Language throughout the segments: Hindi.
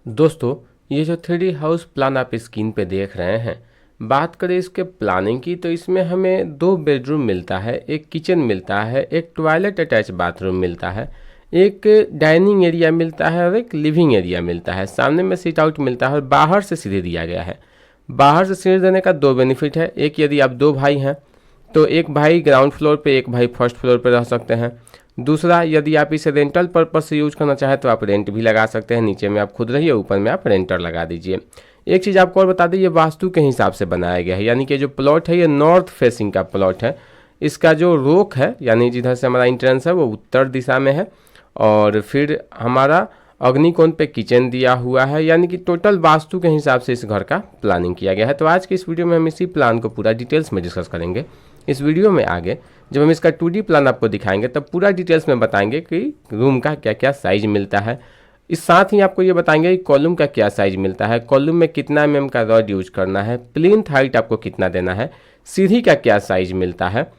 दोस्तों, ये जो 3D हाउस प्लान आप स्क्रीन पे देख रहे हैं, बात करें इसके प्लानिंग की तो इसमें हमें 2 बेडरूम मिलता है, एक किचन मिलता है, एक टॉयलेट अटैच बाथरूम मिलता है, एक डाइनिंग एरिया मिलता है और एक लिविंग एरिया मिलता है। सामने में सिट आउट मिलता है और बाहर से सीढ़ी दिया गया है। बाहर से सीढ़ी देने का 2 बेनिफिट है। एक, यदि आप 2 भाई हैं तो एक भाई ग्राउंड फ्लोर पे, एक भाई फर्स्ट फ्लोर पे रह सकते हैं। दूसरा, यदि आप इसे रेंटल पर्पस से यूज करना चाहें तो आप रेंट भी लगा सकते हैं। नीचे में आप खुद रहिए, ऊपर में आप रेंटर लगा दीजिए। एक चीज़ आपको और बता दें, ये वास्तु के हिसाब से बनाया गया है, यानी कि जो प्लॉट है ये नॉर्थ फेसिंग का प्लॉट है। इसका जो रोक है, यानी जिधर से हमारा इंट्रेंस है, वो उत्तर दिशा में है। और फिर हमारा अग्निकोण पे किचन दिया हुआ है, यानी कि टोटल वास्तु के हिसाब से इस घर का प्लानिंग किया गया है। तो आज की इस वीडियो में हम इसी प्लान को पूरा डिटेल्स में डिस्कस करेंगे। इस वीडियो में आगे जब हम इसका 2D प्लान आपको दिखाएंगे तब पूरा डिटेल्स में बताएंगे कि रूम का क्या क्या साइज मिलता है। इस साथ ही आपको ये बताएंगे कि कॉलम का क्या साइज मिलता है, कॉलम में कितना mm का रॉड यूज करना है, प्लिंथ हाइट आपको कितना देना है, सीढ़ी का क्या साइज मिलता है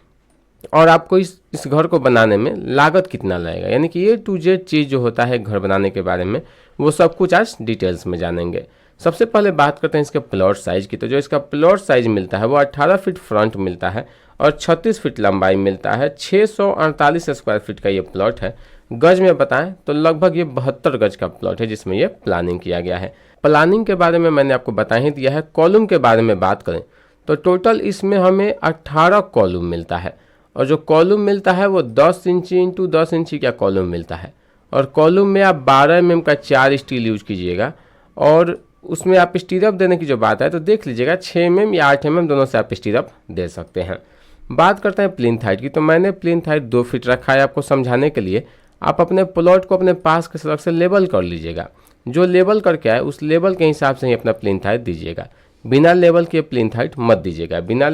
और आपको इस घर को बनाने में लागत कितना लगेगा। यानी कि ये टू जेड चीज़ जो होता है घर बनाने के बारे में, वो सब कुछ आज डिटेल्स में जानेंगे। सबसे पहले बात करते हैं इसके प्लॉट साइज की। तो जो इसका प्लॉट साइज मिलता है वो 18 फीट फ्रंट मिलता है और 36 फीट लंबाई मिलता है। 648 स्क्वायर फीट का ये प्लॉट है। गज में बताएं तो लगभग ये 72 गज का प्लॉट है जिसमें ये प्लानिंग किया गया है। प्लानिंग के बारे में मैंने आपको बता ही दिया है। कॉलम के बारे में बात करें तो टोटल इसमें हमें 18 कॉलम मिलता है और जो कॉलम मिलता है वो 10 इंची इंटू 10 इंची का कॉलम मिलता है। और कॉलम में आप 12 mm का 4 स्टील यूज कीजिएगा और उसमें आप स्टीरअप देने की जो बात है तो देख लीजिएगा 6 mm या 8 mm दोनों से आप स्टीरअप दे सकते हैं। बात करते हैं प्लिंथ हाइट की। तो मैंने प्लिंथ हाइट 2 फीट रखा है आपको समझाने के लिए। आप अपने प्लॉट को अपने पास के सड़क से लेवल कर लीजिएगा। जो लेवल करके आए उस लेवल के हिसाब से ही अपना प्लिंथ हाइट दीजिएगा। बिना लेवल के प्लिंथ हाइट मत दीजिएगा। बिना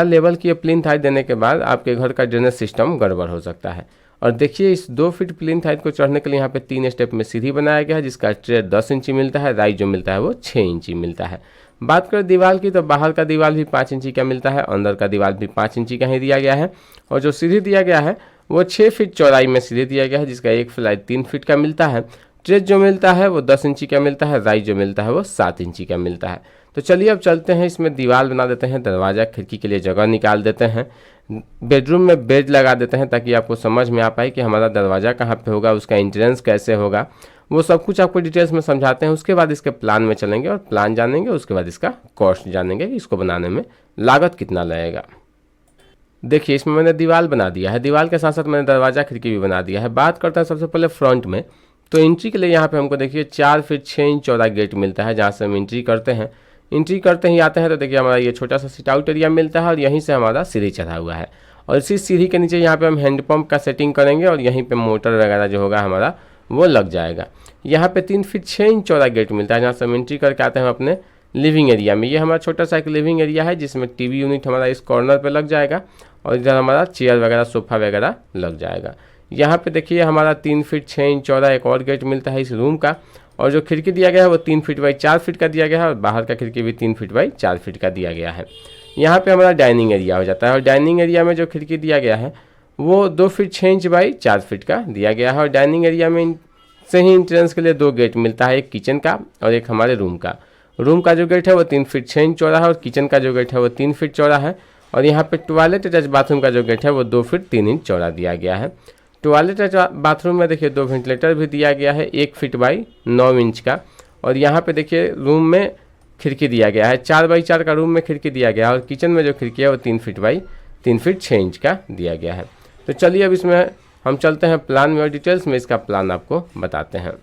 लेवल की प्लिंथ हाइट देने के बाद आपके घर का ड्रेनेज सिस्टम गड़बड़ हो सकता है। और देखिए, इस 2 फीट प्लिंथ हाइट को चढ़ने के लिए यहाँ पे 3 स्टेप में सीढ़ी बनाया गया है जिसका ट्रेड 10 इंची मिलता है, राइज जो मिलता है वो 6 इंची मिलता है। बात करें दीवार की तो बाहर का दीवार भी 5 इंची का मिलता है, अंदर का दीवार भी 5 इंची का ही दिया गया है। और जो सीढ़ी दिया गया है वो 6 फीट चौड़ाई में सीढ़ी दिया गया है जिसका एक फ्लाई 3 फीट का मिलता है। ट्रेड जो मिलता है वो 10 इंची का मिलता है, राइज जो मिलता है वो 7 इंची का मिलता है। तो चलिए अब चलते हैं, इसमें दीवार बना देते हैं, दरवाज़ा खिड़की के लिए जगह निकाल देते हैं, बेडरूम में बेड लगा देते हैं ताकि आपको समझ में आ पाए कि हमारा दरवाज़ा कहाँ पे होगा, उसका एंट्रेंस कैसे होगा, वो सब कुछ आपको डिटेल्स में समझाते हैं। उसके बाद इसके प्लान में चलेंगे और प्लान जानेंगे, उसके बाद इसका कॉस्ट जानेंगे कि इसको बनाने में लागत कितना लगेगा। देखिए, इसमें मैंने दीवार बना दिया है, दीवार के साथ साथ मैंने दरवाज़ा खिड़की भी बना दिया है। बात करते हैं सबसे पहले फ्रंट में। तो एंट्री के लिए यहाँ पे हमको देखिए 4 फीट 6 इंच चौड़ा गेट मिलता है जहाँ से हम एंट्री करते हैं। एंट्री करते ही आते हैं तो देखिए हमारा ये छोटा सा सिट आउट एरिया मिलता है और यहीं से हमारा सीढ़ी चढ़ा हुआ है। और इसी सीढ़ी के नीचे यहाँ पे हम हैंडपम्प का सेटिंग करेंगे और यहीं पे मोटर वगैरह जो होगा हमारा वो लग जाएगा। यहाँ पे 3 फीट 6 इंच चौड़ा गेट मिलता है जहाँ से हम एंट्री करके आते हैं अपने लिविंग एरिया में। ये हमारा छोटा सा एक लिविंग एरिया है जिसमें टीवी यूनिट हमारा इस कॉर्नर पे लग जाएगा और इधर हमारा चेयर वगैरह सोफा वगैरह लग जाएगा। यहाँ पे देखिए हमारा 3 फीट 6 इंच चौड़ा एक और गेट मिलता है इस रूम का। और जो खिड़की दिया गया है वो 3 फीट बाई 4 फीट का दिया गया है और बाहर का खिड़की भी 3 फीट बाई 4 फीट का दिया गया है। यहाँ पे हमारा डाइनिंग एरिया हो जाता है और डाइनिंग एरिया में जो खिड़की दिया गया है वो 2 फीट 6 इंच बाई 4 फीट का दिया गया है। और डाइनिंग एरिया में से ही इंट्रेंस के लिए 2 गेट मिलता है, एक किचन का और एक हमारे रूम का। रूम का जो गेट है वो 3 फीट 6 इंच चौड़ा है और किचन का जो गेट है वो 3 फीट चौड़ा है। और यहाँ पे टॉयलेट अटैच बाथरूम का जो गेट है वो 2 फीट 3 इंच चौड़ा दिया गया है। टॉयलेट अटैच बाथरूम में देखिए 2 वेंटिलेटर भी दिया गया है 1 फीट बाई 9 इंच का। और यहाँ पे देखिए रूम में खिड़की दिया गया है, 4 बाई 4 का रूम में खिड़की दिया गया है। और किचन में जो खिड़की है वो 3 फीट बाई 3 फीट 6 इंच का दिया गया है। तो चलिए अब इसमें हम चलते हैं प्लान में और डिटेल्स में इसका प्लान आपको बताते हैं।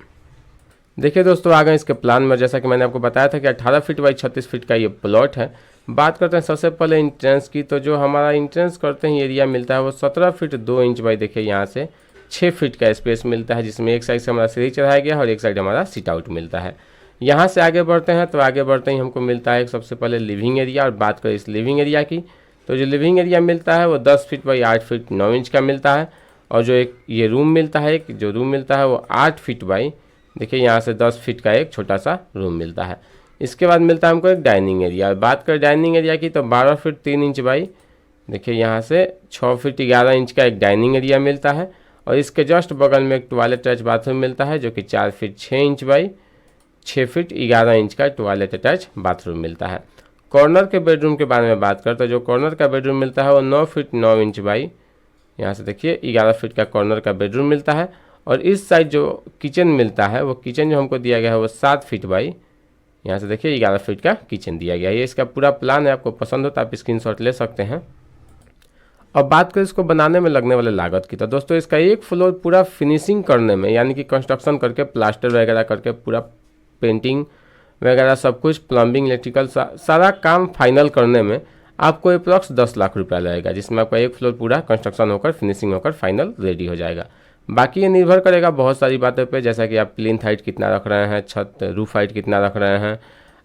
देखिए दोस्तों, आ गए इसके प्लान में। जैसा कि मैंने आपको बताया था कि 18 फीट बाई 36 फीट का ये प्लॉट है। बात करते हैं सबसे पहले इंट्रेंस की। तो जो हमारा इंट्रेंस करते हैं एरिया मिलता है वो 17 फीट 2 इंच बाई देखिए यहाँ से 6 फीट का स्पेस मिलता है जिसमें एक साइड से हमारा सीढ़ी चढ़ाया गया है और एक साइड हमारा सिट आउट मिलता है। यहाँ से आगे बढ़ते हैं तो आगे बढ़ते ही हमको मिलता है सबसे पहले लिविंग एरिया। और बात करें इस लिविंग एरिया की तो जो लिविंग एरिया मिलता है वो 10 फीट बाई 8 फीट 9 इंच का मिलता है। और जो एक ये रूम मिलता है, जो रूम मिलता है वो 8 फीट बाई देखिए यहाँ से 10 फीट का एक छोटा सा रूम मिलता है। इसके बाद मिलता है हमको एक डाइनिंग एरिया। बात करें डाइनिंग एरिया की तो 12 फीट 3 इंच बाई देखिए यहाँ से 6 फीट 11 इंच का एक डाइनिंग एरिया मिलता है। और इसके जस्ट बगल में एक टॉयलेट अटैच बाथरूम मिलता है जो कि 4 feet 6 inch by 6 feet 11 inch का टॉयलेट अटैच बाथरूम मिलता है। कॉर्नर के बेडरूम के बारे में बात करते हैं, जो कॉर्नर का बेडरूम मिलता है वो 9 फीट 9 इंच बाई, यहाँ से देखिए 11 फीट का कॉर्नर का बेडरूम मिलता है। और इस साइड जो किचन मिलता है वो किचन जो हमको दिया गया है वो 7 फीट बाई, यहाँ से देखिए 11 फीट का किचन दिया गया है। ये इसका पूरा प्लान है, आपको पसंद हो तो आप स्क्रीनशॉट ले सकते हैं। अब बात करें इसको बनाने में लगने वाले लागत की, तो दोस्तों इसका एक फ्लोर पूरा फिनिशिंग करने में, यानी कि कंस्ट्रक्शन करके प्लास्टर वगैरह करके पूरा पेंटिंग वगैरह सब कुछ, प्लम्बिंग इलेक्ट्रिकल सारा काम फाइनल करने में आपको अप्रॉक्स 10 लाख रुपया लगेगा, जिसमें आपका एक फ्लोर पूरा कंस्ट्रक्शन होकर फिनिशिंग होकर फाइनल रेडी हो जाएगा। बाकी ये निर्भर करेगा बहुत सारी बातों पे, जैसा कि आप प्लिंथ हाइट कितना रख रहे हैं, छत रूफ हाइट कितना रख रहे हैं,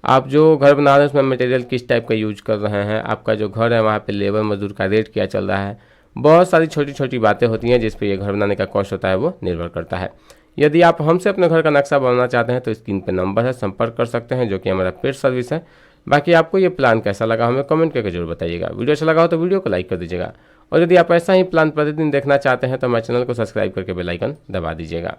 आप जो घर बना रहे हैं उसमें मटेरियल किस टाइप का यूज कर रहे हैं, आपका जो घर है वहाँ पे लेबर मजदूर का रेट क्या चल रहा है। बहुत सारी छोटी छोटी बातें होती हैं जिस पे ये घर बनाने का कॉस्ट होता है वो निर्भर करता है। यदि आप हमसे अपने घर का नक्शा बनाना चाहते हैं तो स्क्रीन पे नंबर है, संपर्क कर सकते हैं, जो कि हमारा पेड सर्विस है। बाकी आपको ये प्लान कैसा लगा हमें कमेंट करके जरूर बताइएगा। वीडियो अच्छा लगा हो तो वीडियो को लाइक कर दीजिएगा, और यदि आप ऐसा ही प्लान प्रतिदिन देखना चाहते हैं तो हमारे चैनल को सब्सक्राइब करके बेल आइकन दबा दीजिएगा।